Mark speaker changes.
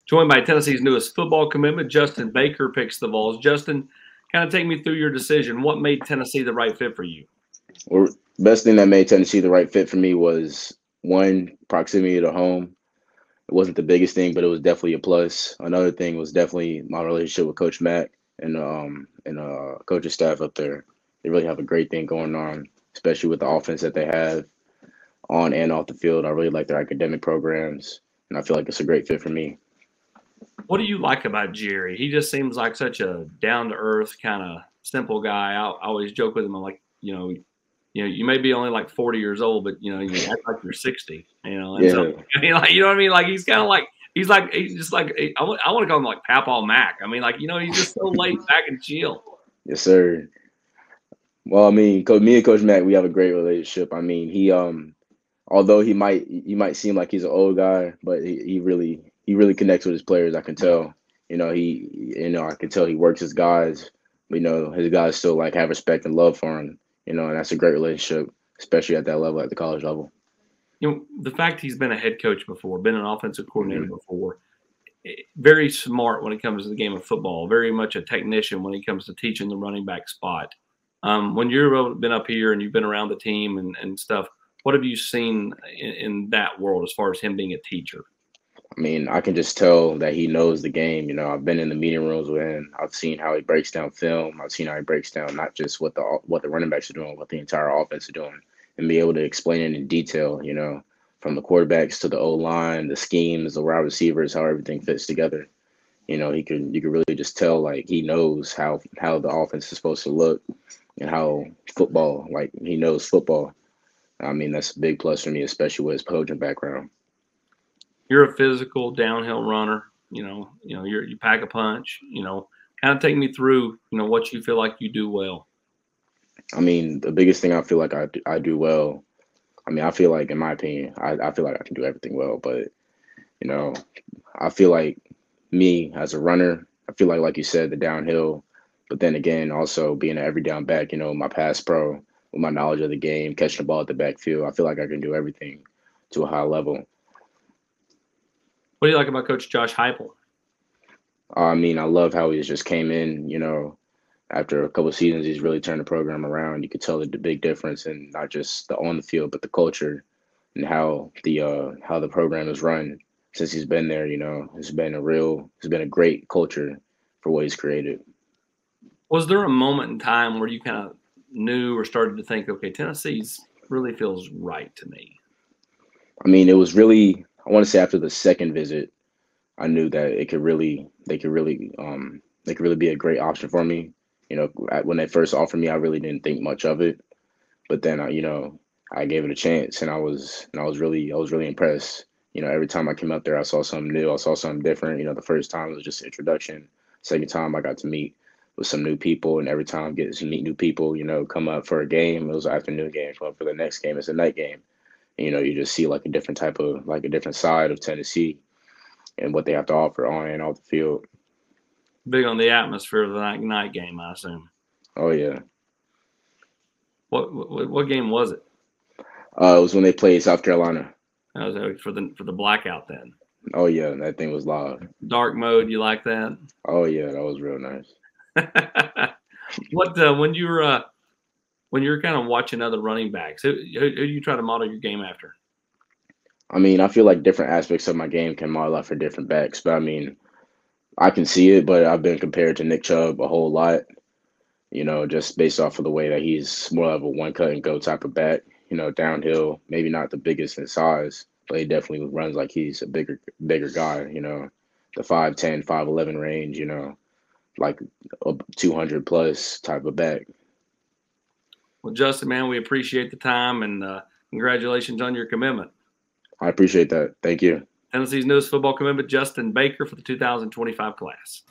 Speaker 1: Joined by Tennessee's newest football commitment, Justin Baker picks the Vols. Justin, kind of take me through your decision. What made Tennessee the right fit for you?
Speaker 2: Well, best thing that made Tennessee the right fit for me was one, proximity to home. It wasn't the biggest thing, but it was definitely a plus. Another thing was definitely my relationship with Coach Mack and coaching staff up there. They really have a great thing going on, especially with the offense that they have on and off the field. I really like their academic programs, and I feel like it's a great fit for me.
Speaker 1: What do you like about Jerry? He just seems like such a down to earth, kind of simple guy. I always joke with him. I'm like, you may be only like 40 years old, but you act like you're 60. And so
Speaker 2: Yeah,
Speaker 1: I mean, like, you know what I mean? Like he's kind of like he's just like I want to call him like Papaw Mac. I mean, like he's just so laid back and chill.
Speaker 2: yes, sir. Well, I mean, me and Coach Mack, we have a great relationship. I mean, although he might seem like he's an old guy, but he really connects with his players. I can tell. I can tell he works his guys. His guys still like have respect and love for him. And that's a great relationship, especially at that level, at the college level.
Speaker 1: The fact he's been a head coach before, been an offensive coordinator
Speaker 2: Hmm.
Speaker 1: before, very smart when it comes to the game of football, very much a technician when it comes to teaching the running back spot. When you've been up here and you've been around the team and stuff, what have you seen in that world as far as him being a teacher?
Speaker 2: I mean, I can just tell that he knows the game. I've been in the meeting rooms with him. I've seen how he breaks down film. I've seen how he breaks down not just what the running backs are doing, what the entire offense is doing, and be able to explain it in detail. From the quarterbacks to the O line, the schemes, the wide receivers, how everything fits together. You could really just tell like he knows how the offense is supposed to look and how football, like he knows football. I mean, that's a big plus for me, especially with his coaching background.
Speaker 1: You're a physical downhill runner. You pack a punch. Kind of take me through what you feel like you do well.
Speaker 2: I mean, the biggest thing I feel like I do well. I mean, I feel like, in my opinion, I feel like I can do everything well, but you know, I feel like me as a runner, I feel like you said, the downhill, but then again, also being an every down back, my past pro, with my knowledge of the game, catching the ball at the backfield, I feel like I can do everything to a high level.
Speaker 1: What do you like about Coach Josh Heupel?
Speaker 2: I mean, I love how he's just came in, after a couple of seasons, he's really turned the program around. You could tell the big difference in not just the on the field, but the culture and how the program is run since he's been there. It's been a great culture for what he's created.
Speaker 1: Was there a moment in time where you kind of knew or started to think, okay, Tennessee's really feels right to me?
Speaker 2: I mean, it was really, I want to say, after the second visit, I knew that they could really be a great option for me. When they first offered me, I really didn't think much of it, but then I gave it a chance, and I was really impressed. Every time I came up there, I saw something new. I saw something different. The first time it was just introduction. Second time I got to meet with some new people, and every time I get to meet new people, come up for a game. It was an afternoon game. Come up for the next game. It's a night game. And, you just see like a different side of Tennessee and what they have to offer on and off the field.
Speaker 1: Big on the atmosphere of the night game, I assume.
Speaker 2: Oh yeah.
Speaker 1: What game was it?
Speaker 2: It was when they played South Carolina.
Speaker 1: That was for the blackout then.
Speaker 2: Oh yeah, that thing was live.
Speaker 1: Dark mode, you like that?
Speaker 2: Oh yeah, that was real nice.
Speaker 1: What when you're kind of watching other running backs, who do you try to model your game after?
Speaker 2: I mean, I feel like different aspects of my game can model out for different backs, but I mean, I can see it, but I've been compared to Nick Chubb a whole lot, just based off of the way that he's more of a one cut and go type of back, downhill, maybe not the biggest in size, but he definitely runs like he's a bigger guy, the 5'10", 5'11" range, like a 200 plus type of back.
Speaker 1: Well, Justin, man, we appreciate the time and congratulations on your commitment.
Speaker 2: I appreciate that. Thank you.
Speaker 1: Tennessee's newest football commitment, Justin Baker, for the 2025 class.